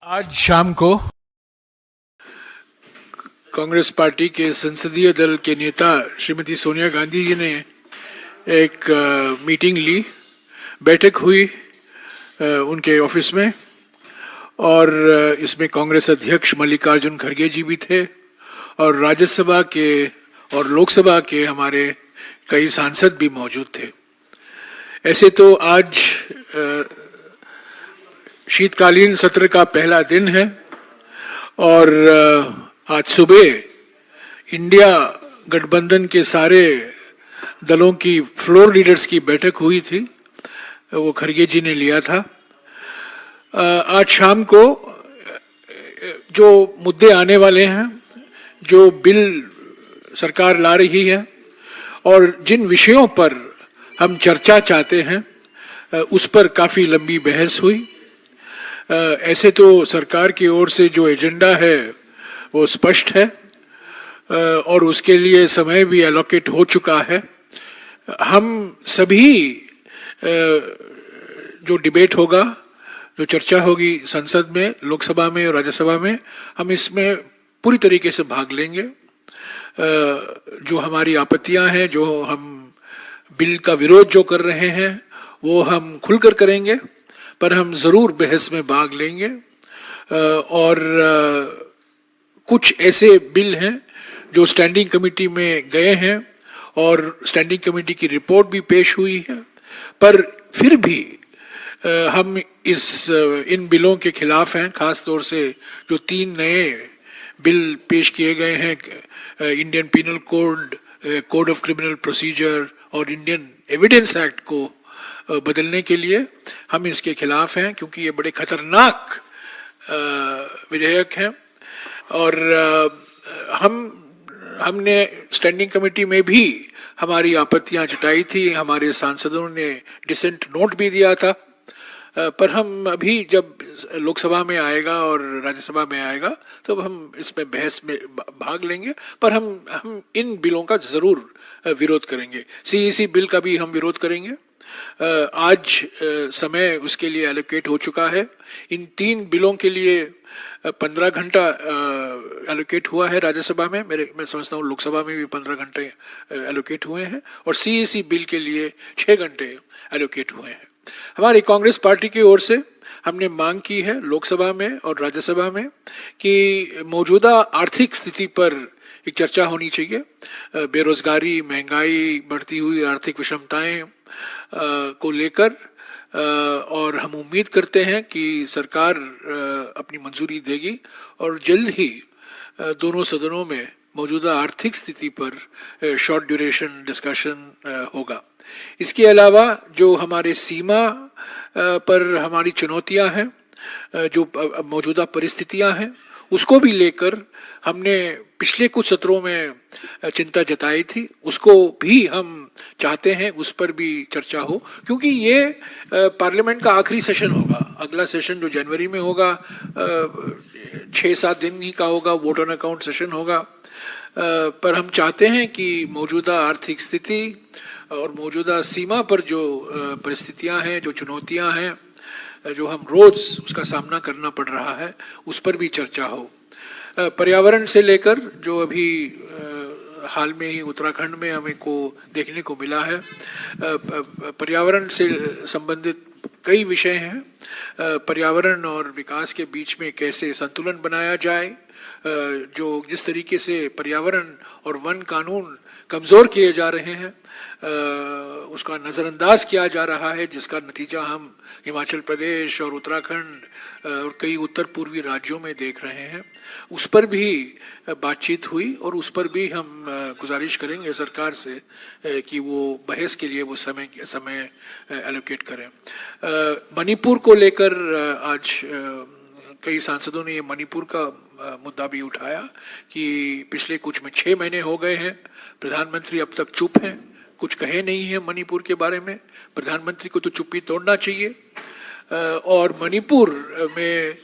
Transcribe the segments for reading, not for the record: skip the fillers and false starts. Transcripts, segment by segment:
आज शाम को कांग्रेस पार्टी के संसदीय दल के नेता श्रीमती सोनिया गांधी जी ने एक मीटिंग ली, बैठक हुई उनके ऑफिस में, और इसमें कांग्रेस अध्यक्ष मल्लिकार्जुन खड़गे जी भी थे और राज्यसभा के और लोकसभा के हमारे कई सांसद भी मौजूद थे। ऐसे तो आज शीतकालीन सत्र का पहला दिन है और आज सुबह इंडिया गठबंधन के सारे दलों की फ्लोर लीडर्स की बैठक हुई थी, वो खड़गे जी ने लिया था। आज शाम को जो मुद्दे आने वाले हैं, जो बिल सरकार ला रही है और जिन विषयों पर हम चर्चा चाहते हैं, उस पर काफ़ी लंबी बहस हुई। ऐसे तो सरकार की ओर से जो एजेंडा है वो स्पष्ट है और उसके लिए समय भी एलोकेट हो चुका है। हम सभी जो डिबेट होगा, जो चर्चा होगी संसद में, लोकसभा में और राज्यसभा में, हम इसमें पूरी तरीके से भाग लेंगे। जो हमारी आपत्तियां हैं, जो हम बिल का विरोध जो कर रहे हैं, वो हम खुलकर करेंगे, पर हम ज़रूर बहस में भाग लेंगे। और कुछ ऐसे बिल हैं जो स्टैंडिंग कमेटी में गए हैं और स्टैंडिंग कमेटी की रिपोर्ट भी पेश हुई है, पर फिर भी हम इन बिलों के खिलाफ हैं। खास तौर से जो 3 नए बिल पेश किए गए हैं, Indian penal code, code of criminal procedure और इंडियन एविडेंस एक्ट को बदलने के लिए, हम इसके खिलाफ हैं, क्योंकि ये बड़े खतरनाक विधेयक हैं। और हमने स्टैंडिंग कमेटी में भी हमारी आपत्तियां जताई थी, हमारे सांसदों ने डिसेंट नोट भी दिया था, पर हम अभी जब लोकसभा में आएगा और राज्यसभा में आएगा तब हम इसमें बहस में भाग लेंगे, पर हम इन बिलों का ज़रूर विरोध करेंगे। सीईसी बिल का भी हम विरोध करेंगे। आज समय उसके लिए एलोकेट हो चुका है। इन 3 बिलों के लिए 15 घंटा एलोकेट हुआ है राज्यसभा में, मैं समझता हूँ लोकसभा में भी 15 घंटे एलोकेट हुए हैं, और सीईसी बिल के लिए 6 घंटे एलोकेट हुए हैं। हमारी कांग्रेस पार्टी की ओर से हमने मांग की है लोकसभा में और राज्यसभा में कि मौजूदा आर्थिक स्थिति पर एक चर्चा होनी चाहिए। बेरोजगारी, महंगाई, बढ़ती हुई आर्थिक विषमताएं को लेकर, और हम उम्मीद करते हैं कि सरकार अपनी मंजूरी देगी और जल्द ही दोनों सदनों में मौजूदा आर्थिक स्थिति पर शॉर्ट ड्यूरेशन डिस्कशन होगा। इसके अलावा जो हमारे सीमा पर हमारी चुनौतियां हैं, जो मौजूदा परिस्थितियां हैं, उसको भी लेकर हमने पिछले कुछ सत्रों में चिंता जताई थी, उसको भी हम चाहते हैं उस पर भी चर्चा हो, क्योंकि ये पार्लियामेंट का आखिरी सेशन होगा। अगला सेशन जो जनवरी में होगा 6-7 दिन ही का होगा, वोट ऑन अकाउंट सेशन होगा। पर हम चाहते हैं कि मौजूदा आर्थिक स्थिति और मौजूदा सीमा पर जो परिस्थितियां हैं, जो चुनौतियां हैं, जो हम रोज़ उसका सामना करना पड़ रहा है, उस पर भी चर्चा हो। पर्यावरण से लेकर जो अभी हाल में ही उत्तराखंड में हमें को देखने को मिला है, पर्यावरण से संबंधित कई विषय हैं। पर्यावरण और विकास के बीच में कैसे संतुलन बनाया जाए, जो जिस तरीके से पर्यावरण और वन कानून कमज़ोर किए जा रहे हैं, उसका नज़रअंदाज किया जा रहा है, जिसका नतीजा हम हिमाचल प्रदेश और उत्तराखंड और कई उत्तर पूर्वी राज्यों में देख रहे हैं। उस पर भी बातचीत हुई और उस पर भी हम गुजारिश करेंगे सरकार से कि वो बहस के लिए वो समय एलोकेट करें। मणिपुर को लेकर आज कई सांसदों ने ये मणिपुर का मुद्दा भी उठाया कि पिछले कुछ में 6 महीने हो गए हैं, प्रधानमंत्री अब तक चुप हैं, कुछ कहे नहीं है मणिपुर के बारे में। प्रधानमंत्री को तो चुप्पी तोड़ना चाहिए। और मणिपुर में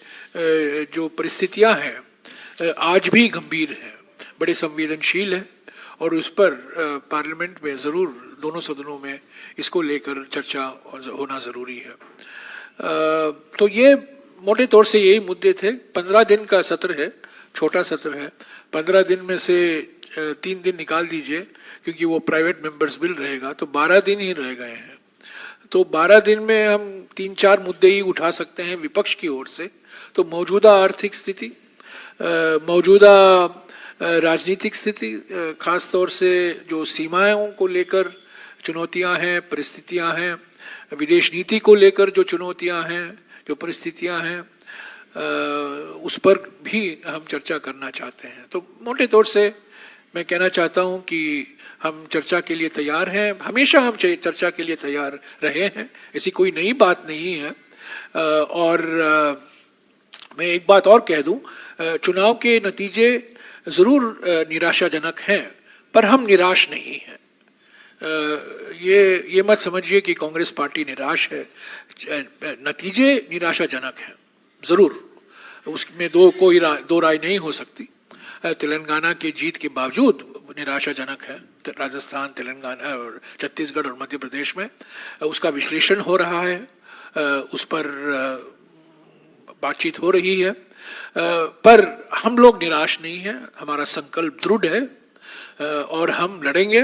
जो परिस्थितियां हैं आज भी गंभीर हैं, बड़े संवेदनशील हैं, और उस पर पार्लियामेंट में ज़रूर दोनों सदनों में इसको लेकर चर्चा होना ज़रूरी है। तो ये मोटे तौर से यही मुद्दे थे। 15 दिन का सत्र है, छोटा सत्र है। 15 दिन में से 3 दिन निकाल दीजिए क्योंकि वो प्राइवेट मेंबर्स बिल रहेगा, तो 12 दिन ही रह गए हैं। तो 12 दिन में हम 3-4 मुद्दे ही उठा सकते हैं विपक्ष की ओर से। तो मौजूदा आर्थिक स्थिति, मौजूदा राजनीतिक स्थिति, खास तौर से जो सीमाओं को लेकर चुनौतियां हैं, परिस्थितियां हैं, विदेश नीति को लेकर जो चुनौतियां हैं, जो परिस्थितियां हैं, उस पर भी हम चर्चा करना चाहते हैं। तो मोटे तौर से मैं कहना चाहता हूं कि हम चर्चा के लिए तैयार हैं, हमेशा हम चर्चा के लिए तैयार रहे हैं, ऐसी कोई नई बात नहीं है। और मैं एक बात और कह दूं, चुनाव के नतीजे ज़रूर निराशाजनक हैं, पर हम निराश नहीं हैं। ये मत समझिए कि कांग्रेस पार्टी निराश है। नतीजे निराशाजनक हैं ज़रूर, उसमें दो राय नहीं हो सकती। तेलंगाना की जीत के बावजूद निराशाजनक है। राजस्थान, तेलंगाना और छत्तीसगढ़ और मध्य प्रदेश में उसका विश्लेषण हो रहा है, उस पर बातचीत हो रही है, पर हम लोग निराश नहीं हैं। हमारा संकल्प दृढ़ है और हम लड़ेंगे।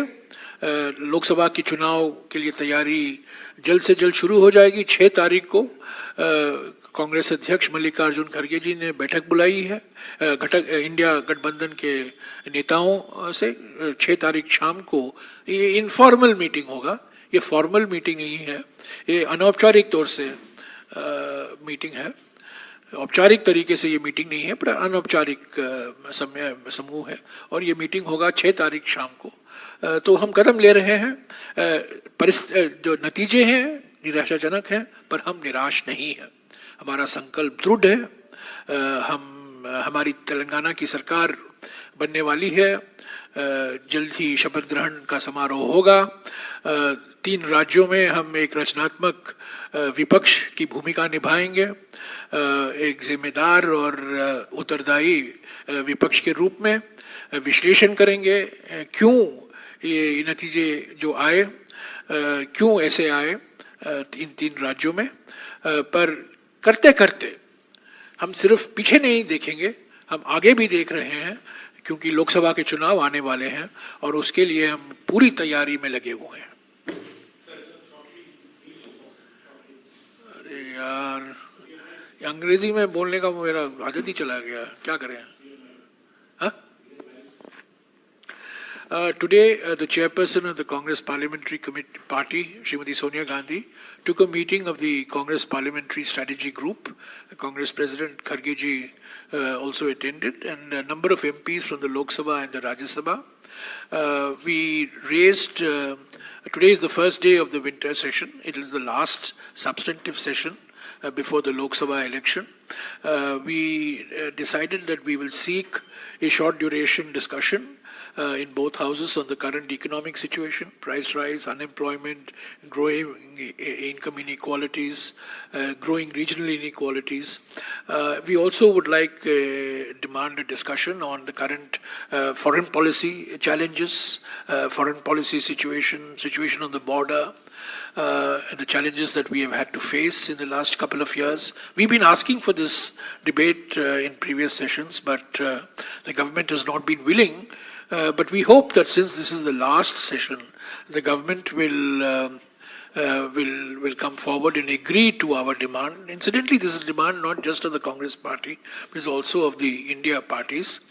लोकसभा की चुनाव के लिए तैयारी जल्द से जल्द शुरू हो जाएगी। 6 तारीख को कांग्रेस अध्यक्ष मल्लिकार्जुन खड़गे जी ने बैठक बुलाई है इंडिया गठबंधन के नेताओं से। 6 तारीख शाम को ये इनफॉर्मल मीटिंग होगा, ये फॉर्मल मीटिंग नहीं है, ये अनौपचारिक तौर से मीटिंग है। औपचारिक तरीके से ये मीटिंग नहीं है, पर अनौपचारिक समूह है और ये मीटिंग होगा 6 तारीख शाम को। तो हम कदम ले रहे हैं। जो नतीजे हैं निराशाजनक हैं, पर हम निराश नहीं हैं। हमारा संकल्प दृढ़ है। हमारी तेलंगाना की सरकार बनने वाली है। जल्द ही शपथ ग्रहण का समारोह होगा। 3 राज्यों में हम एक रचनात्मक विपक्ष की भूमिका निभाएंगे, एक जिम्मेदार और उत्तरदायी विपक्ष के रूप में विश्लेषण करेंगे क्यों ये नतीजे जो आए, क्यों ऐसे आए इन 3 राज्यों में। पर करते करते हम सिर्फ पीछे नहीं देखेंगे, हम आगे भी देख रहे हैं, क्योंकि लोकसभा के चुनाव आने वाले हैं और उसके लिए हम पूरी तैयारी में लगे हुए हैं। अरे यार, अंग्रेजी में बोलने का मेरा आदत ही चला गया, क्या करें। Today, the chairperson of the Congress Parliamentary Party, Shrimati Sonia Gandhi, took a meeting of the Congress Parliamentary Strategy Group. The Congress President Kharge ji also attended, and a number of MPs from the Lok Sabha and the Rajya Sabha. We raised, today is the first day of the winter session. It is the last substantive session before the Lok Sabha election. We decided that we will seek a short duration discussion in both houses on the current economic situation, price rise, unemployment, growing income inequalities, growing regional inequalities. We also would like demand a discussion on the current foreign policy challenges, foreign policy situation on the border, and the challenges that we have had to face in the last couple of years. We've been asking for this debate in previous sessions, but the government has not been willing. But we hope that since this is the last session, the government will come forward and agree to our demand. Incidentally, this is a demand not just of the Congress party, but also of the India parties,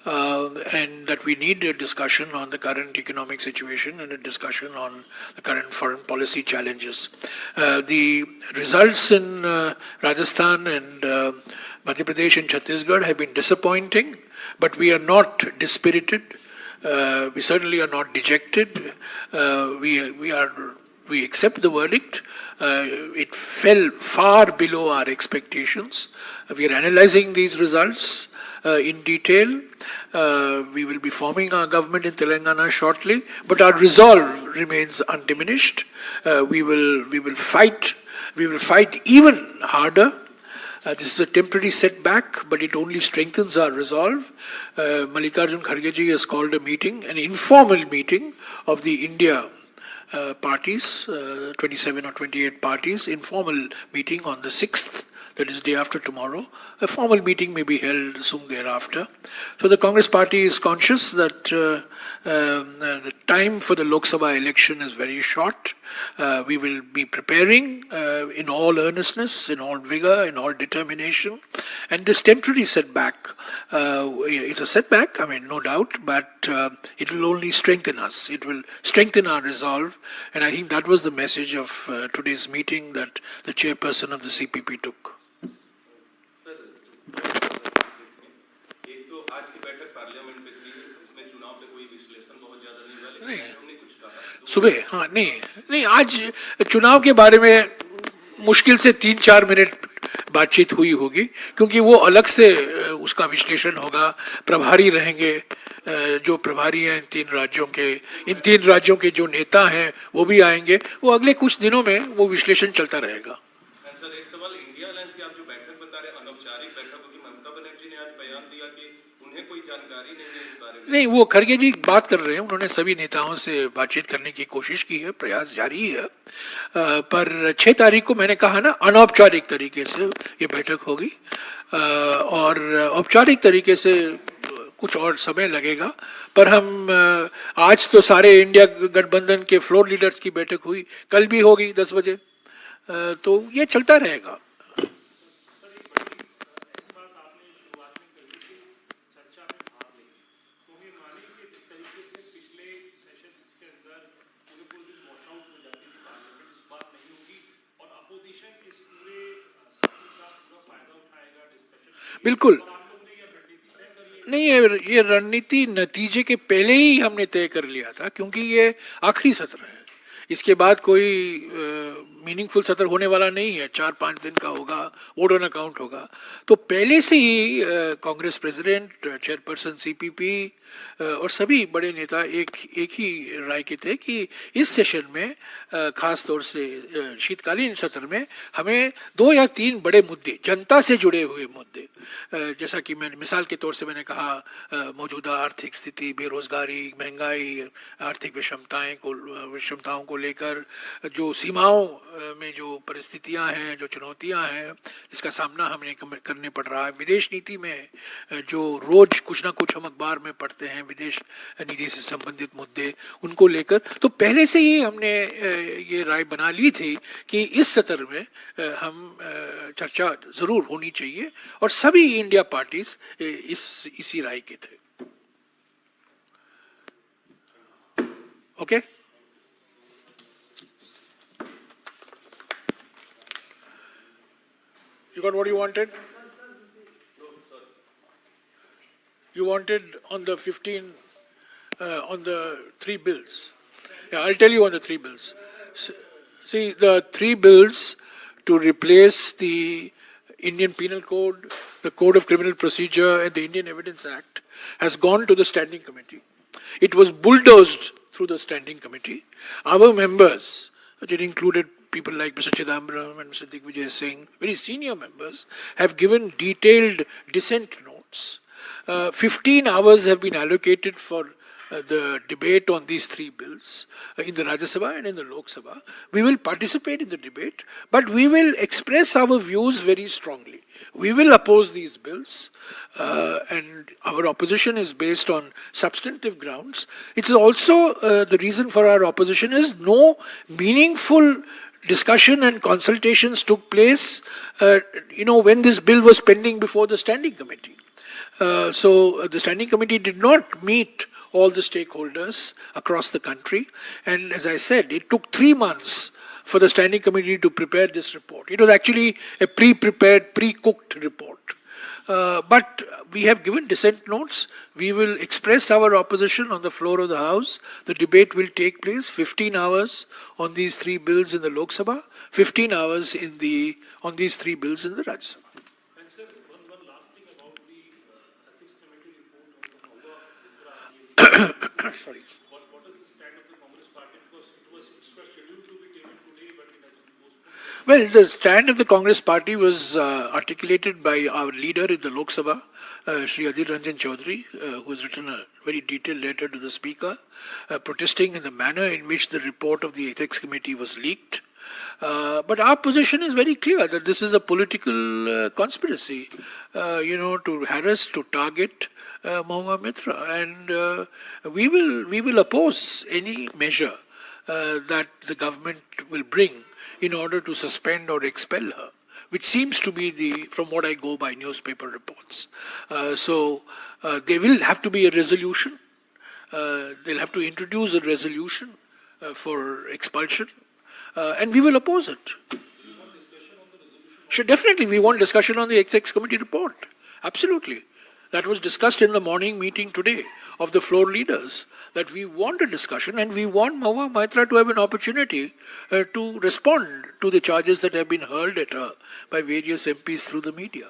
and that we need a discussion on the current economic situation and a discussion on the current foreign policy challenges. The results in Rajasthan and Madhya Pradesh and Chhattisgarh have been disappointing, but we are not dispirited. We certainly are not dejected. We accept the verdict. It fell far below our expectations. We are analyzing these results in detail. We will be forming our government in Telangana shortly, but our resolve remains undiminished. We will fight. We will fight even harder. This is a temporary setback, but it only strengthens our resolve. Malikarjun Kharge ji has called a meeting, an informal meeting of the India parties, 27 or 28 parties, informal meeting on the 6th that is day after tomorrow. A formal meeting may be held soon thereafter. So the Congress party is conscious that the time for the Lok Sabha election is very short. We will be preparing in all earnestness, in all vigor, in all determination. And this temporary setback is a setback, I mean, no doubt, but it will only strengthen us. It will strengthen our resolve. And I think that was the message of today's meeting that the chairperson of the CPP took. सुबह हाँ नहीं आज चुनाव के बारे में मुश्किल से 3-4 मिनट बातचीत हुई होगी क्योंकि वो अलग से उसका विश्लेषण होगा प्रभारी रहेंगे जो प्रभारी हैं इन तीन राज्यों के जो नेता हैं वो भी आएंगे वो अगले कुछ दिनों में वो विश्लेषण चलता रहेगा सर एक सवाल इंडिया अलायंस की आप जो बैठक बता रहे अनौपचारिक बैठक होगी ममता बनर्जी ने आज बयान दिया कि उन्हें कोई जानकारी नहीं है इस बारे में नहीं वो खड़गे जी बात कर रहे हैं उन्होंने सभी नेताओं से बातचीत करने की कोशिश की है प्रयास जारी है पर 6 तारीख को मैंने कहा ना अनौपचारिक तरीके से ये बैठक होगी और औपचारिक तरीके से कुछ और समय लगेगा पर हम आज तो सारे इंडिया गठबंधन के फ्लोर लीडर्स की बैठक हुई कल भी होगी 10 बजे तो ये चलता रहेगा बिल्कुल नहीं ये रणनीति नतीजे के पहले ही हमने तय कर लिया था क्योंकि ये आखिरी सत्र है इसके बाद कोई मीनिंगफुल सत्र होने वाला नहीं है 4-5 दिन का होगा वोट ऑन अकाउंट होगा तो पहले से ही कांग्रेस प्रेसिडेंट चेयरपर्सन सीपीपी और सभी बड़े नेता एक ही राय के थे कि इस सेशन में खास तौर से शीतकालीन सत्र में हमें 2 या 3 बड़े मुद्दे जनता से जुड़े हुए मुद्दे जैसा कि मैंने मिसाल के तौर से मैंने कहा मौजूदा आर्थिक स्थिति बेरोजगारी महंगाई आर्थिक विषमताओं को लेकर जो सीमाओं में जो परिस्थितियां हैं जो चुनौतियां हैं जिसका सामना हमें करने पड़ रहा है विदेश नीति में जो रोज कुछ ना कुछ हम अखबार में पढ़ते हैं विदेश नीति से संबंधित मुद्दे उनको लेकर तो पहले से ही हमने ये राय बना ली थी कि इस सत्र में हम चर्चा जरूर होनी चाहिए और सभी इंडिया पार्टीज इसी राय के थे okay You got what you wanted? You wanted on the 15, on the 3 bills. Yeah, I'll tell you on the 3 bills. See, the 3 bills to replace the Indian Penal Code, the Code of Criminal Procedure and the Indian Evidence Act has gone to the Standing Committee. It was bulldozed through the Standing Committee. Our members, it included people like Mr. Jairam and Mr. Digvijay Singh, very senior members, have given detailed dissent notes. 15 hours have been allocated for the debate on these 3 bills in the Rajya Sabha and in the Lok Sabha. We will participate in the debate, but we will express our views very strongly. We will oppose these bills and our opposition is based on substantive grounds. It is also the reason for our opposition is no meaningful discussion and consultations took place when this bill was pending before the Standing Committee. So the Standing Committee did not meet all the stakeholders across the country and as I said it took 3 months for the Standing Committee to prepare this report. It was actually a pre-prepared, pre-cooked report. But we have given dissent notes. We will express our opposition on the floor of the House. The debate will take place 15 hours on these 3 bills in the Lok Sabha, 15 hours on these 3 bills in the Rajya Sabha. And sir, one last thing about the Ethics Committee report on the Sorry. What is the stand of the Congress Party? Because it was scheduled to be taken today, but it has been postponed. Well, the stand of the Congress Party was articulated by our leader in the Lok Sabha, Shri Chaudhary, who has written a very detailed letter to the Speaker, protesting in the manner in which the report of the Ethics Committee was leaked. But our position is very clear that this is a political conspiracy, to harass, to target Mahua Mitra, and we will oppose any measure that the government will bring in order to suspend or expel her, which seems to be from what I go by newspaper reports. So there will have to be a resolution. They'll have to introduce a resolution for expulsion, and we will oppose it. Sure, definitely, we want discussion on the XX committee report. Absolutely. That was discussed in the morning meeting today of the floor leaders, that we want a discussion and we want Mahua Mitra to have an opportunity to respond to the charges that have been hurled at her by various MPs through the media.